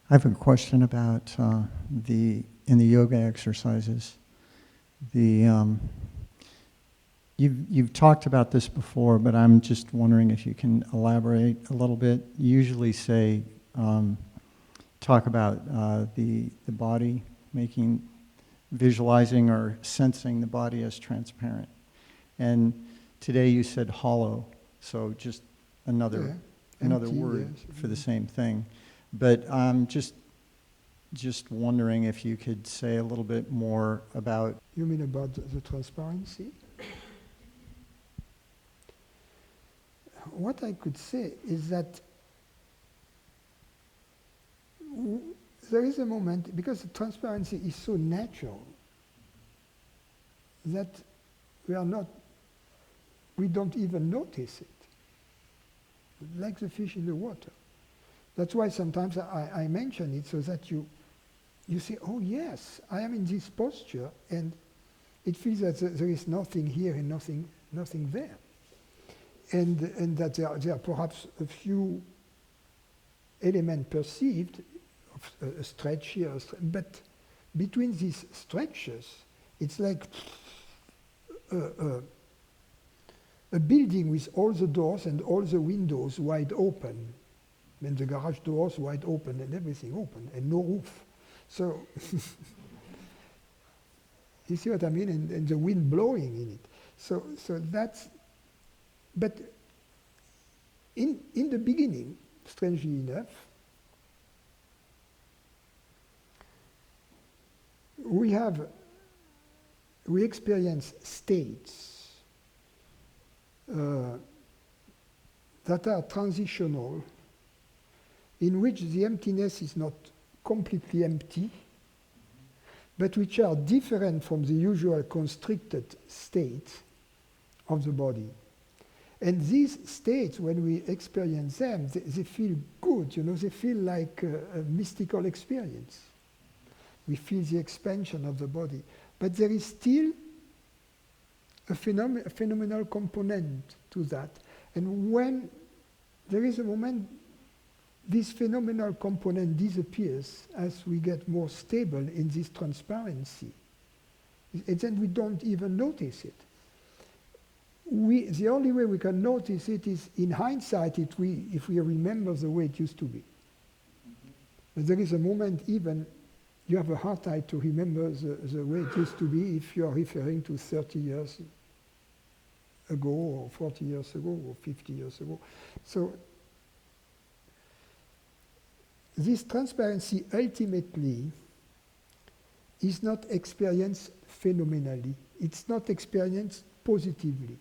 I have a question about in the yoga exercises. You've talked about this before, but I'm just wondering if you can elaborate a little bit. You usually say, talk about the body visualizing or sensing the body as transparent. And today you said hollow, so just another empty, word yes, for the same thing. But I'm just wondering if you could say a little bit more about... You mean about the transparency? What I could say is that there is a moment, because the transparency is so natural, that we don't even notice it, like the fish in the water. That's why sometimes I mention it, so that you say, oh yes, I am in this posture, and it feels that there is nothing here and nothing there. And that there are perhaps a few elements perceived, of a stretch here, but between these stretches, it's like a building with all the doors and all the windows wide open, and the garage doors wide open and everything open, and no roof. So, you see what I mean? And the wind blowing in it. So that's... But in the beginning, strangely enough, we experience states that are transitional, in which the emptiness is not completely empty, but which are different from the usual constricted state of the body. And these states, when we experience them, they feel good, they feel like a mystical experience. We feel the expansion of the body. But there is still a phenomenal component to that. And when there is a moment, this phenomenal component disappears as we get more stable in this transparency. And then we don't even notice it. The only way we can notice it is in hindsight if we remember the way it used to be. But there is a moment even you have a hard time to remember the way it used to be if you are referring to 30 years ago or 40 years ago or 50 years ago. So this transparency ultimately is not experienced phenomenally. It's not experienced positively.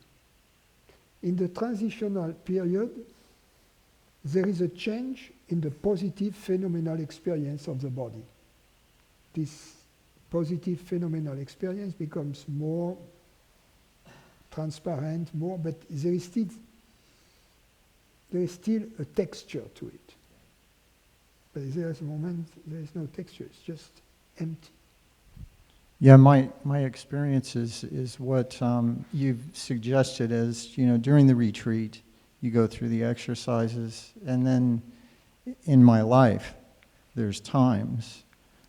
In the transitional period, there is a change in the positive phenomenal experience of the body. This positive phenomenal experience becomes more transparent, but there is still a texture to it. But there is a moment, there is no texture, it's just empty. Yeah, my experience is what you've suggested as, during the retreat, you go through the exercises, and then in my life, there's times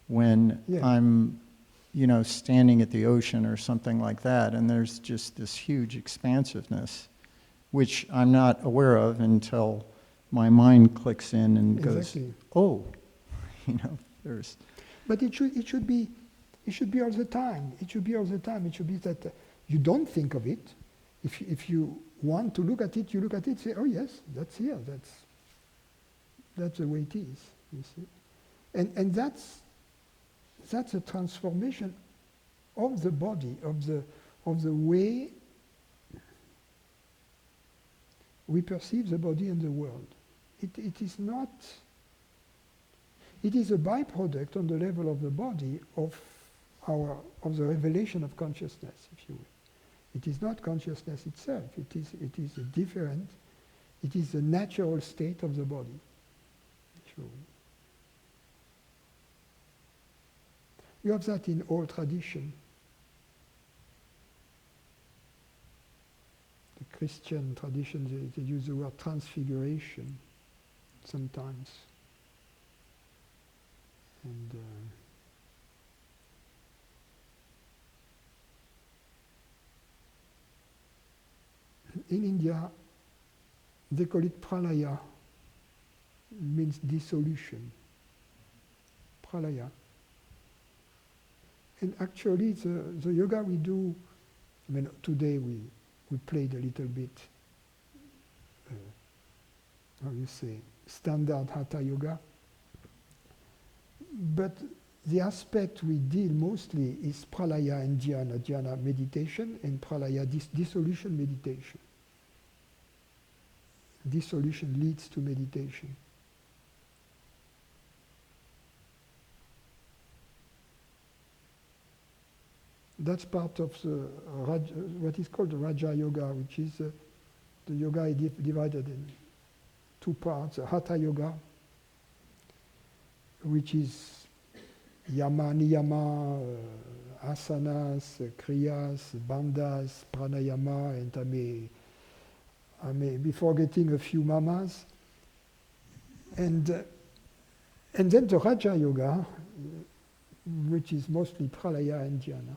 when I'm, standing at the ocean or something like that, and there's just this huge expansiveness, which I'm not aware of until my mind clicks in and goes, oh, there's... But it should be all the time. It should be all the time. It should be that you don't think of it. If you want to look at it, you look at it, say, oh yes, that's here. That's the way it is. You see, and that's a transformation of the body, of the way we perceive the body and the world. It is not. It is a byproduct on the level of the body of the revelation of consciousness, if you will. It is not consciousness itself. It is a different. It is the natural state of the body. If you will. You have that in all tradition. The Christian tradition, they use the word transfiguration sometimes. And in India, they call it Pralaya, means dissolution. Pralaya. And actually, the yoga we do, I mean, today we played a little bit, how you say, standard hatha yoga. But the aspect we deal mostly is Pralaya and Jnana, Jnana meditation and Pralaya dissolution meditation. Dissolution leads to meditation. That's part of the what is called the Raja Yoga, which is the yoga divided in two parts. The Hatha Yoga, which is yama, niyama, asanas, kriyas, bandhas, pranayama, and I may be forgetting a few mamas. And then the Raja Yoga, which is mostly Pralaya and Jnana.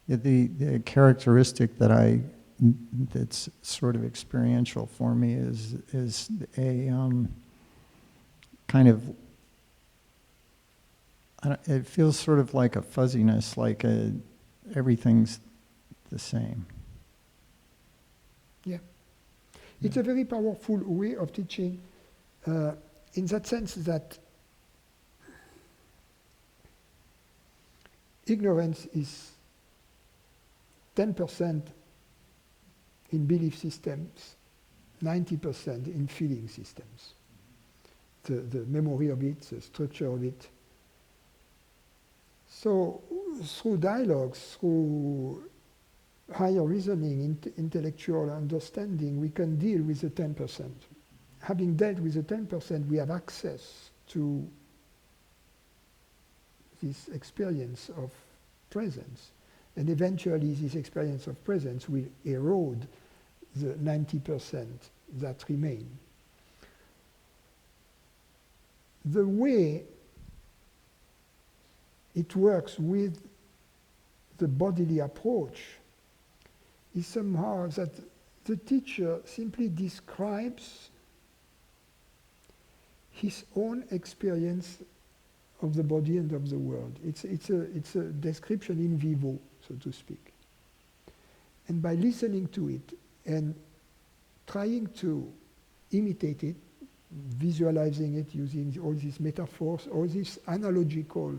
Yeah, the characteristic that's sort of experiential for me is a kind of, it feels sort of like a fuzziness, like everything's the same. Yeah. It's a very powerful way of teaching in that sense that ignorance is 10% in belief systems, 90% in feeling systems. The memory of it, the structure of it. So through dialogues, through higher reasoning, intellectual understanding, we can deal with the 10%. Having dealt with the 10%, we have access to this experience of presence. And eventually this experience of presence will erode the 90% that remain. The way it works with the bodily approach is somehow that the teacher simply describes his own experience of the body and of the world. It's a description in vivo, so to speak. And by listening to it and trying to imitate it, visualizing it using all these metaphors, all these analogical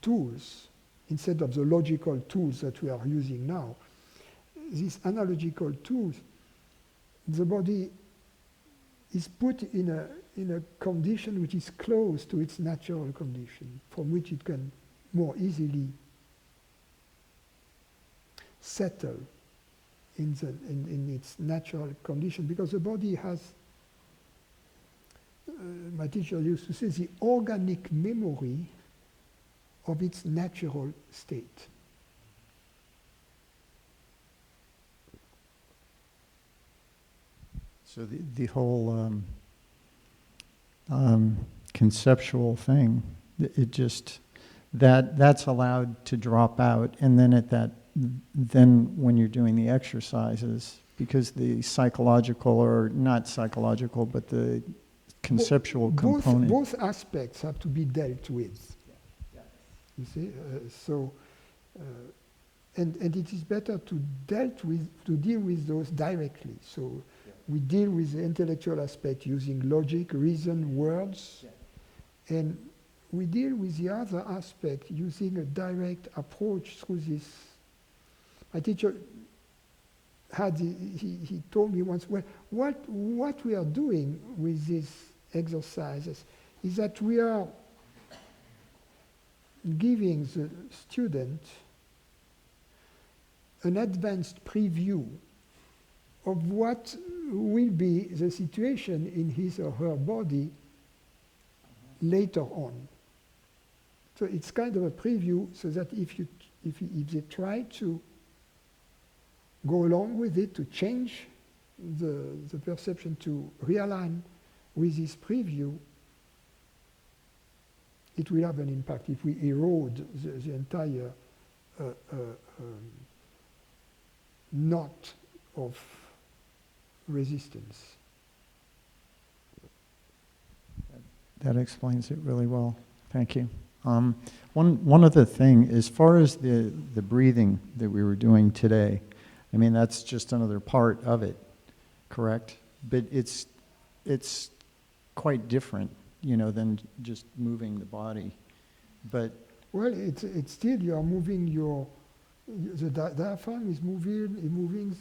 tools, instead of the logical tools that we are using now, these analogical tools, the body is put in a condition which is close to its natural condition, from which it can more easily settle in its natural condition, because the body has, my teacher used to say, the organic memory of its natural state. So the whole conceptual thing, it just, that's allowed to drop out, and then when you're doing the exercises, because the psychological, or not psychological, but the conceptual component. Both aspects have to be dealt with. You see, and it is better to deal with those directly. So we deal with the intellectual aspect using logic, reason, words, and we deal with the other aspect using a direct approach through this. My teacher he told me once, well, what we are doing with these exercises is that we are giving the student an advanced preview of what will be the situation in his or her body later on. So it's kind of a preview, so that if they try to go along with it, to change the perception, to realign with this preview, it will have an impact if we erode the entire knot of resistance. That explains it really well. Thank you. One other thing, as far as the breathing that we were doing today, I mean, that's just another part of it, correct? But it's quite different, you know, than just moving the body. But well, it's still you are moving the diaphragm is moving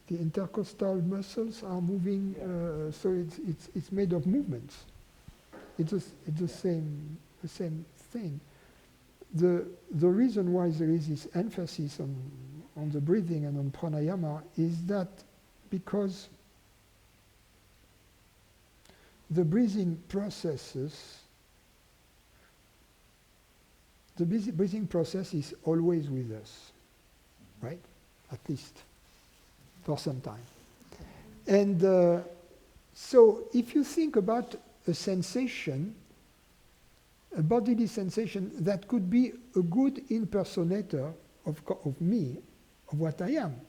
the intercostal muscles are moving. So it's made of movements. It's the same thing. The reason why there is this emphasis on the breathing and on pranayama is that because the breathing processes, the breathing process is always with us, right? At least for some time. And so if you think about a sensation, a bodily sensation that could be a good impersonator of me, of what I am,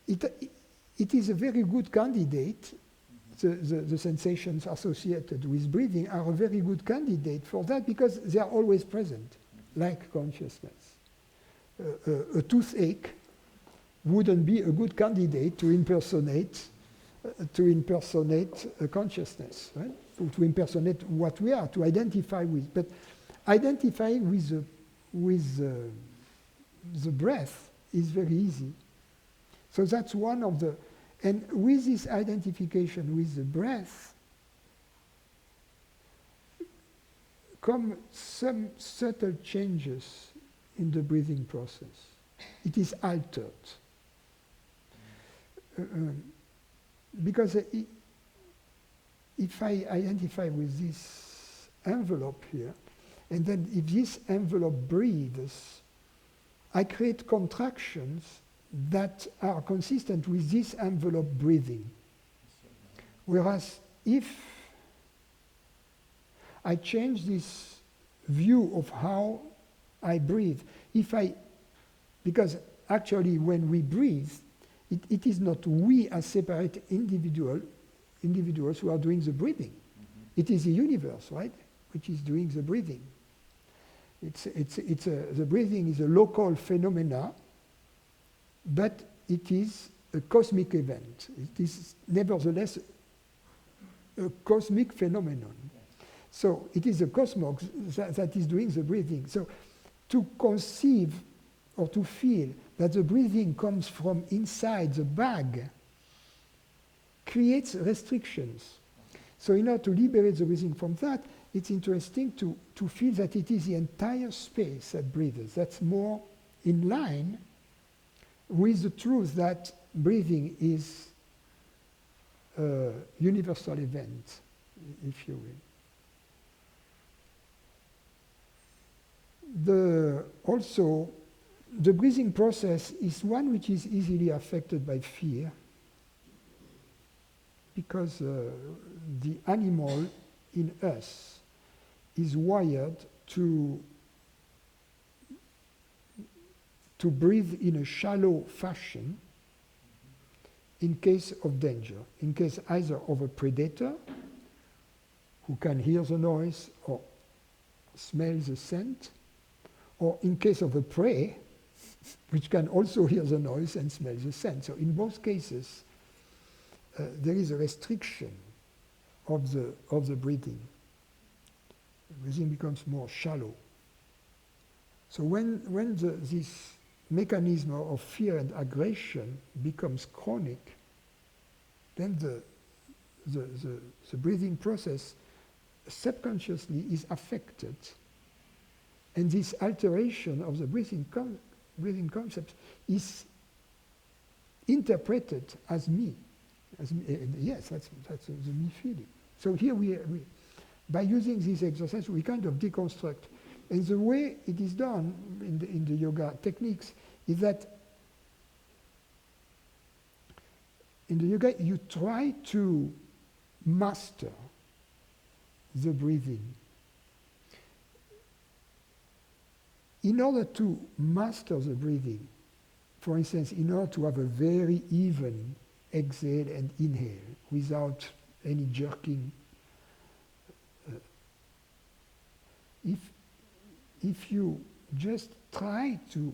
it is a very good candidate. The sensations associated with breathing are a very good candidate for that because they are always present, like consciousness. A toothache wouldn't be a good candidate to impersonate a consciousness, right? To impersonate what we are, to identify with. But identifying with the breath is very easy. So that's one of the. And with this identification with the breath come some subtle changes in the breathing process. It is altered. Because if I identify with this envelope here, and then if this envelope breathes, I create contractions that are consistent with this envelope breathing. Whereas if I change this view of how I breathe, because actually when we breathe, it is not we as separate individuals who are doing the breathing. Mm-hmm. It is the universe, right, which is doing the breathing. The breathing is a local phenomena, but it is a cosmic event. It is nevertheless a cosmic phenomenon. So it is the cosmos that is doing the breathing. So to conceive or to feel that the breathing comes from inside the bag creates restrictions. So in order to liberate the breathing from that, it's interesting to feel that it is the entire space that breathes. That's more in line with the truth that breathing is a universal event, if you will. Also, the breathing process is one which is easily affected by fear, because the animal in us is wired to breathe in a shallow fashion in case of danger, in case either of a predator who can hear the noise or smell the scent, or in case of a prey which can also hear the noise and smell the scent. So in both cases, there is a restriction of the breathing. The breathing becomes more shallow. So when this mechanism of fear and aggression becomes chronic, then the breathing process subconsciously is affected, and this alteration of the breathing concept is interpreted as me. Yes, that's the me feeling. So here we by using this exercise, we kind of deconstruct And the way it is done in the yoga techniques is that in the yoga you try to master the breathing. In order to master the breathing, for instance, in order to have a very even exhale and inhale without any jerking, if you just try to,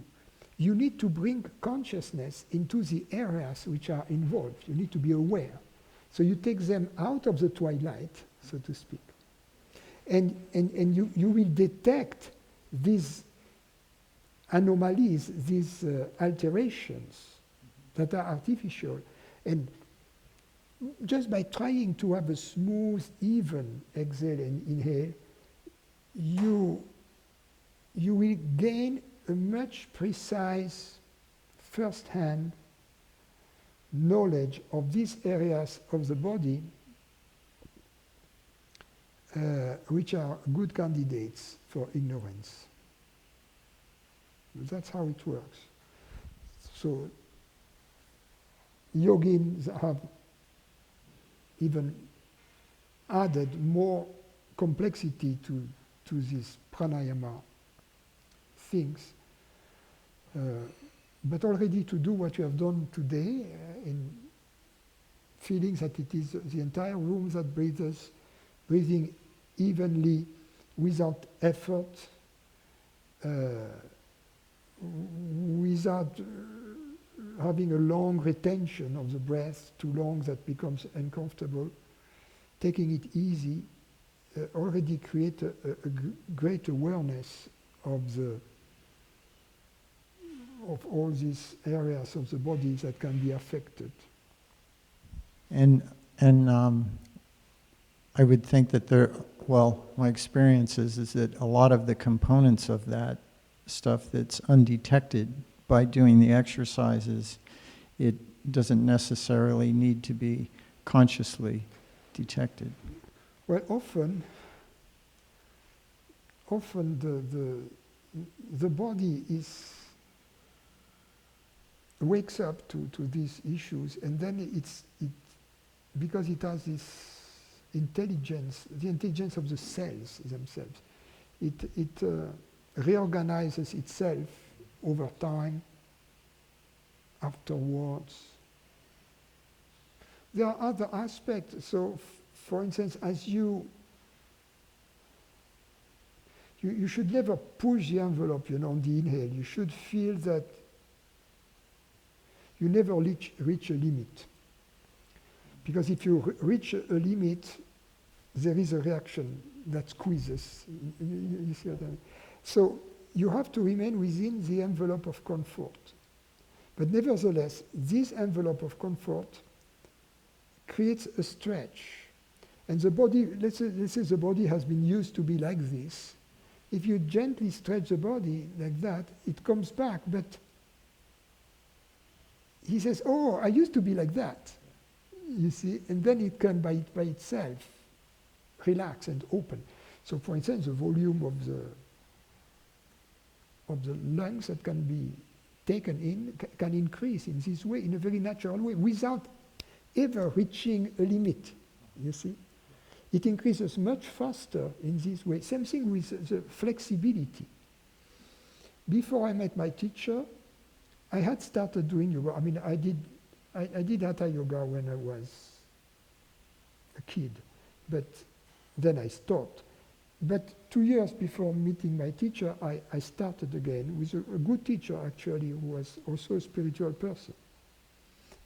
you need to bring consciousness into the areas which are involved. You need to be aware. So you take them out of the twilight, so to speak. And you will detect these anomalies, these alterations that are artificial. And just by trying to have a smooth, even exhale and inhale, you will gain a much precise first-hand knowledge of these areas of the body which are good candidates for ignorance. That's how it works. So Yogins have even added more complexity to these pranayama things. But already to do what you have done today, in feeling that it is the entire room that breathes, breathing evenly without effort, without having a long retention of the breath, too long that becomes uncomfortable, taking it easy, already create a great awareness of all these areas of the body that can be affected. And I would think that my experience is that a lot of the components of that stuff that's undetected by doing the exercises, it doesn't necessarily need to be consciously detected. Well, often the body wakes up to these issues, and then because it has this intelligence, the intelligence of the cells themselves, it reorganizes itself over time, afterwards. There are other aspects. So, for instance, as you should never push the envelope, on the inhale. You should feel that you never reach a limit. Because if you reach a limit, there is a reaction that squeezes. You see what I mean? So you have to remain within the envelope of comfort. But nevertheless, this envelope of comfort creates a stretch. And the body, let's say the body has been used to be like this. If you gently stretch the body like that, it comes back, but he says, oh, I used to be like that, you see, and then it can by itself relax and open. So for instance, the volume of the lungs that can be taken in can increase in this way, in a very natural way, without ever reaching a limit, you see. It increases much faster in this way. Same thing with the flexibility. Before I met my teacher, I had started doing yoga. I mean, I did hatha yoga when I was a kid, but then I stopped. But 2 years before meeting my teacher, I started again with a good teacher, actually, who was also a spiritual person.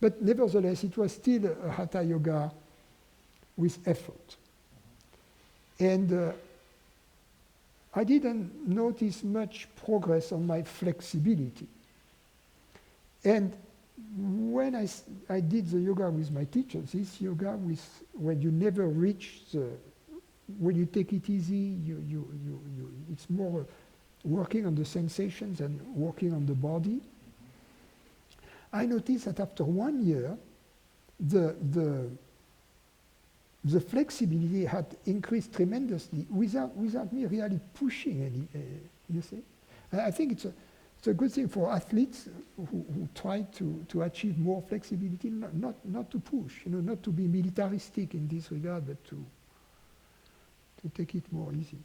But nevertheless, it was still a hatha yoga with effort. And I didn't notice much progress on my flexibility. And when I did the yoga with my teacher, this yoga when you never reach when you take it easy, it's more working on the sensations and working on the body. I noticed that after 1 year, the flexibility had increased tremendously without me really pushing any, you see. And I think it's a good thing for athletes who try to achieve more flexibility, not to push, not to be militaristic in this regard, but to take it more easy.